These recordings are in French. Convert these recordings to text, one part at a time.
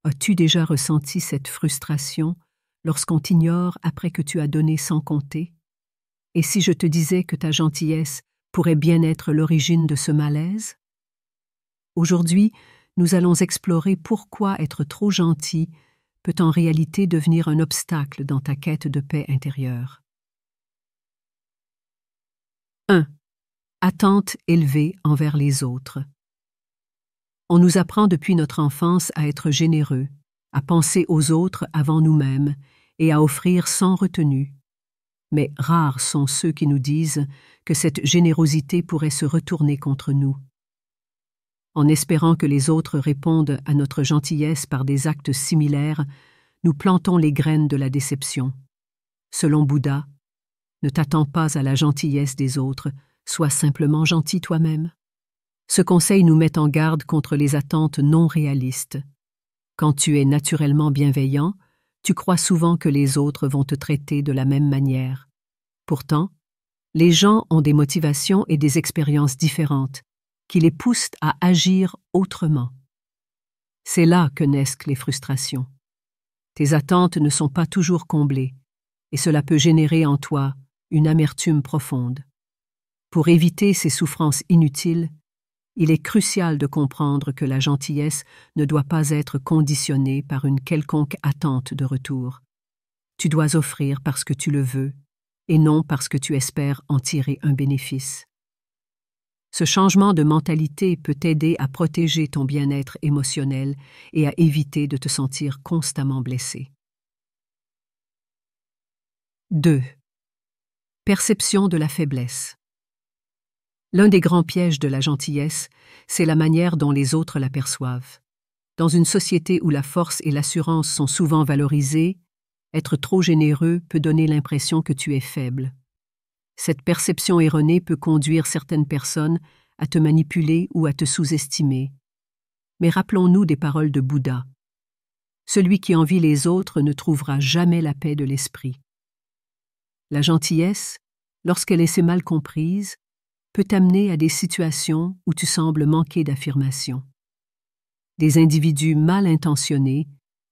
As-tu déjà ressenti cette frustration lorsqu'on t'ignore après que tu as donné sans compter? Et si je te disais que ta gentillesse pourrait bien être l'origine de ce malaise? Aujourd'hui, nous allons explorer pourquoi être trop gentil peut en réalité devenir un obstacle dans ta quête de paix intérieure. 1. Attente élevée envers les autres. On nous apprend depuis notre enfance à être généreux, à penser aux autres avant nous-mêmes et à offrir sans retenue. Mais rares sont ceux qui nous disent que cette générosité pourrait se retourner contre nous. En espérant que les autres répondent à notre gentillesse par des actes similaires, nous plantons les graines de la déception. Selon Bouddha, ne t'attends pas à la gentillesse des autres, sois simplement gentil toi-même. Ce conseil nous met en garde contre les attentes non réalistes. Quand tu es naturellement bienveillant, tu crois souvent que les autres vont te traiter de la même manière. Pourtant, les gens ont des motivations et des expériences différentes qui les poussent à agir autrement. C'est là que naissent les frustrations. Tes attentes ne sont pas toujours comblées, et cela peut générer en toi une amertume profonde. Pour éviter ces souffrances inutiles, il est crucial de comprendre que la gentillesse ne doit pas être conditionnée par une quelconque attente de retour. Tu dois offrir parce que tu le veux, et non parce que tu espères en tirer un bénéfice. Ce changement de mentalité peut t'aider à protéger ton bien-être émotionnel et à éviter de te sentir constamment blessé. 2. Perception de la faiblesse. L'un des grands pièges de la gentillesse, c'est la manière dont les autres la perçoivent. Dans une société où la force et l'assurance sont souvent valorisées, être trop généreux peut donner l'impression que tu es faible. Cette perception erronée peut conduire certaines personnes à te manipuler ou à te sous-estimer. Mais rappelons-nous des paroles de Bouddha. Celui qui envie les autres ne trouvera jamais la paix de l'esprit. La gentillesse, lorsqu'elle est mal comprise, peut t'amener à des situations où tu sembles manquer d'affirmation. Des individus mal intentionnés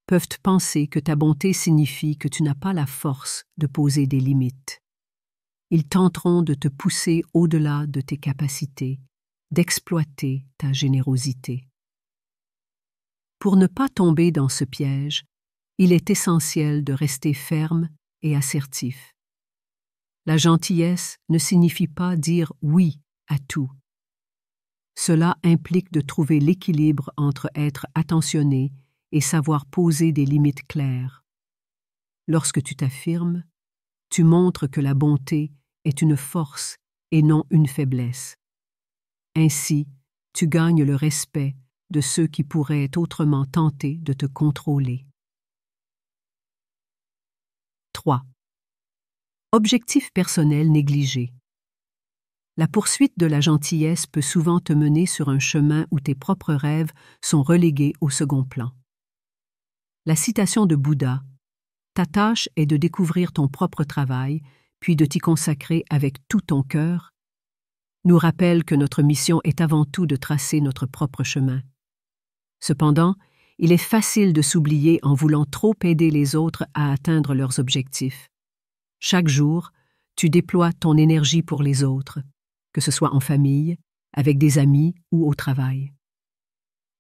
peuvent penser que ta bonté signifie que tu n'as pas la force de poser des limites. Ils tenteront de te pousser au-delà de tes capacités, d'exploiter ta générosité. Pour ne pas tomber dans ce piège, il est essentiel de rester ferme et assertif. La gentillesse ne signifie pas dire oui à tout. Cela implique de trouver l'équilibre entre être attentionné et savoir poser des limites claires. Lorsque tu t'affirmes, tu montres que la bonté est une force et non une faiblesse. Ainsi, tu gagnes le respect de ceux qui pourraient autrement tenter de te contrôler. 3. Objectif personnel négligé. La poursuite de la gentillesse peut souvent te mener sur un chemin où tes propres rêves sont relégués au second plan. La citation de Bouddha « Ta tâche est de découvrir ton propre travail, puis de t'y consacrer avec tout ton cœur » nous rappelle que notre mission est avant tout de tracer notre propre chemin. Cependant, il est facile de s'oublier en voulant trop aider les autres à atteindre leurs objectifs. Chaque jour, tu déploies ton énergie pour les autres, que ce soit en famille, avec des amis ou au travail.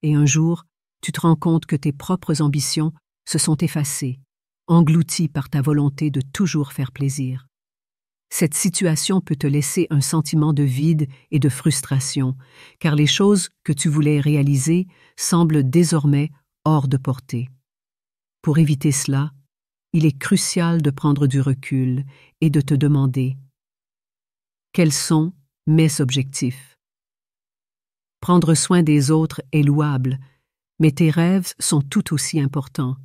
Et un jour, tu te rends compte que tes propres ambitions se sont effacées, englouties par ta volonté de toujours faire plaisir. Cette situation peut te laisser un sentiment de vide et de frustration, car les choses que tu voulais réaliser semblent désormais hors de portée. Pour éviter cela, il est crucial de prendre du recul et de te demander « Quels sont mes objectifs ?» Prendre soin des autres est louable, mais tes rêves sont tout aussi importants.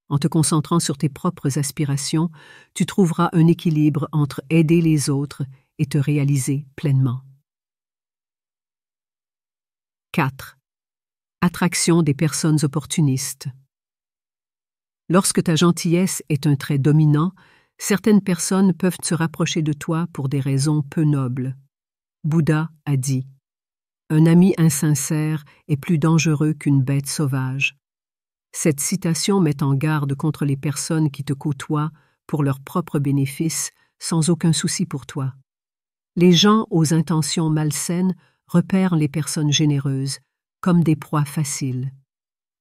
En te concentrant sur tes propres aspirations, tu trouveras un équilibre entre aider les autres et te réaliser pleinement. 4. Attraction des personnes opportunistes. Lorsque ta gentillesse est un trait dominant, certaines personnes peuvent se rapprocher de toi pour des raisons peu nobles. Bouddha a dit « Un ami insincère est plus dangereux qu'une bête sauvage. » Cette citation met en garde contre les personnes qui te côtoient pour leur propre bénéfice, sans aucun souci pour toi. Les gens aux intentions malsaines repèrent les personnes généreuses comme des proies faciles.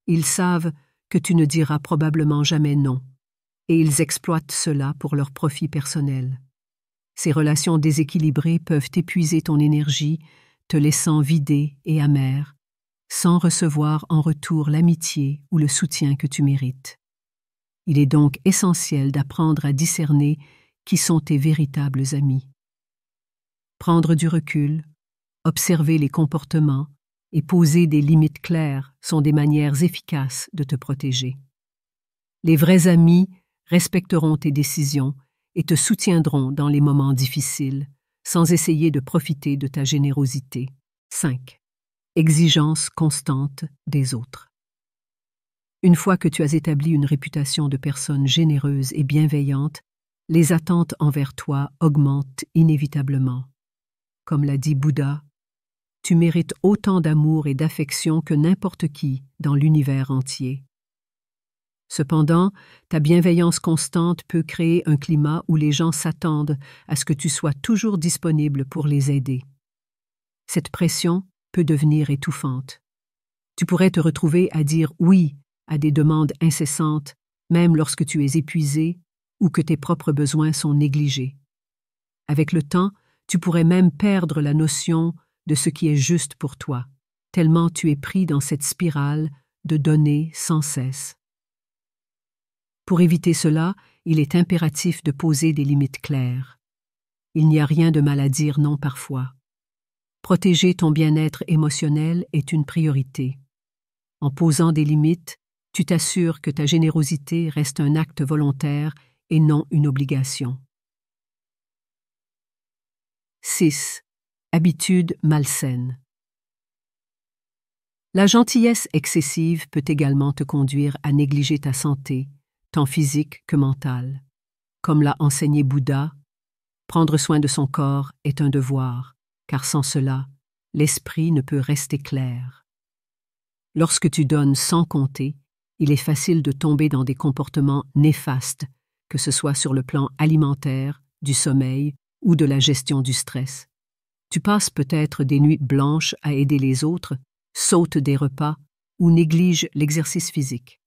Ils savent que tu ne diras probablement jamais non, et ils exploitent cela pour leur profit personnel. Ces relations déséquilibrées peuvent épuiser ton énergie, te laissant vidé et amer, sans recevoir en retour l'amitié ou le soutien que tu mérites. Il est donc essentiel d'apprendre à discerner qui sont tes véritables amis. Prendre du recul, observer les comportements et poser des limites claires sont des manières efficaces de te protéger. Les vrais amis respecteront tes décisions et te soutiendront dans les moments difficiles, sans essayer de profiter de ta générosité. 5. Exigence constante des autres. Une fois que tu as établi une réputation de personne généreuse et bienveillante, les attentes envers toi augmentent inévitablement. Comme l'a dit Bouddha, tu mérites autant d'amour et d'affection que n'importe qui dans l'univers entier. Cependant, ta bienveillance constante peut créer un climat où les gens s'attendent à ce que tu sois toujours disponible pour les aider. Cette pression peut devenir étouffante. Tu pourrais te retrouver à dire oui à des demandes incessantes, même lorsque tu es épuisé ou que tes propres besoins sont négligés. Avec le temps, tu pourrais même perdre la notion de ce qui est juste pour toi, tellement tu es pris dans cette spirale de donner sans cesse. Pour éviter cela, il est impératif de poser des limites claires. Il n'y a rien de mal à dire non parfois. Protéger ton bien-être émotionnel est une priorité. En posant des limites, tu t'assures que ta générosité reste un acte volontaire et non une obligation. 6. Habitudes malsaines. La gentillesse excessive peut également te conduire à négliger ta santé, tant physique que mentale. Comme l'a enseigné Bouddha, prendre soin de son corps est un devoir, car sans cela, l'esprit ne peut rester clair. Lorsque tu donnes sans compter, il est facile de tomber dans des comportements néfastes, que ce soit sur le plan alimentaire, du sommeil ou de la gestion du stress. Tu passes peut-être des nuits blanches à aider les autres, sautes des repas ou négliges l'exercice physique.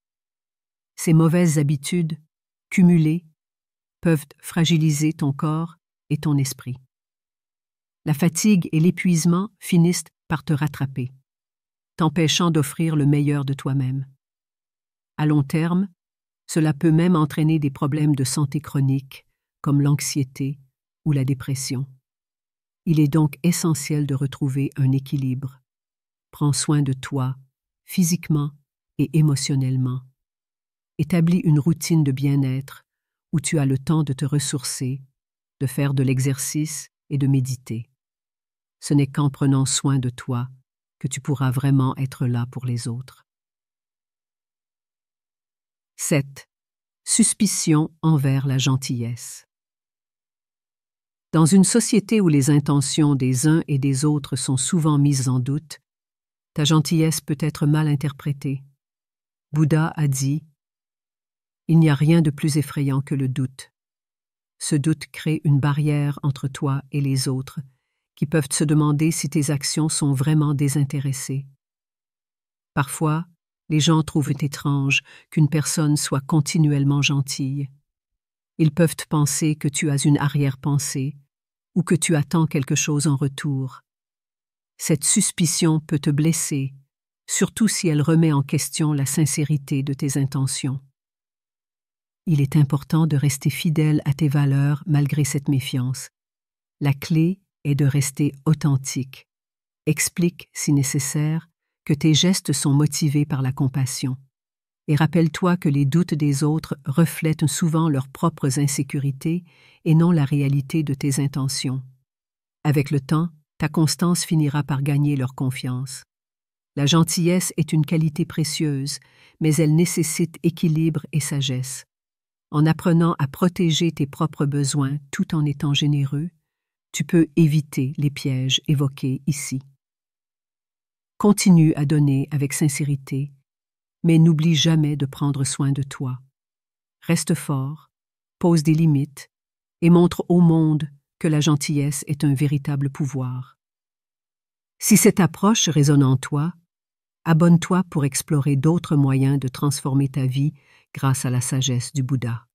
Ces mauvaises habitudes, cumulées, peuvent fragiliser ton corps et ton esprit. La fatigue et l'épuisement finissent par te rattraper, t'empêchant d'offrir le meilleur de toi-même. À long terme, cela peut même entraîner des problèmes de santé chronique, comme l'anxiété ou la dépression. Il est donc essentiel de retrouver un équilibre. Prends soin de toi, physiquement et émotionnellement. Établis une routine de bien-être où tu as le temps de te ressourcer, de faire de l'exercice et de méditer. Ce n'est qu'en prenant soin de toi que tu pourras vraiment être là pour les autres. 7. Suspicion envers la gentillesse. Dans une société où les intentions des uns et des autres sont souvent mises en doute, ta gentillesse peut être mal interprétée. Bouddha a dit « Il n'y a rien de plus effrayant que le doute. Ce doute crée une barrière entre toi et les autres, qui peuvent se demander si tes actions sont vraiment désintéressées. Parfois, les gens trouvent étrange qu'une personne soit continuellement gentille. Ils peuvent penser que tu as une arrière-pensée ou que tu attends quelque chose en retour. Cette suspicion peut te blesser, surtout si elle remet en question la sincérité de tes intentions. Il est important de rester fidèle à tes valeurs malgré cette méfiance. La clé est de rester authentique. Explique, si nécessaire, que tes gestes sont motivés par la compassion. Et rappelle-toi que les doutes des autres reflètent souvent leurs propres insécurités et non la réalité de tes intentions. Avec le temps, ta constance finira par gagner leur confiance. La gentillesse est une qualité précieuse, mais elle nécessite équilibre et sagesse. En apprenant à protéger tes propres besoins tout en étant généreux, tu peux éviter les pièges évoqués ici. Continue à donner avec sincérité, mais n'oublie jamais de prendre soin de toi. Reste fort, pose des limites et montre au monde que la gentillesse est un véritable pouvoir. Si cette approche résonne en toi, abonne-toi pour explorer d'autres moyens de transformer ta vie grâce à la sagesse du Bouddha.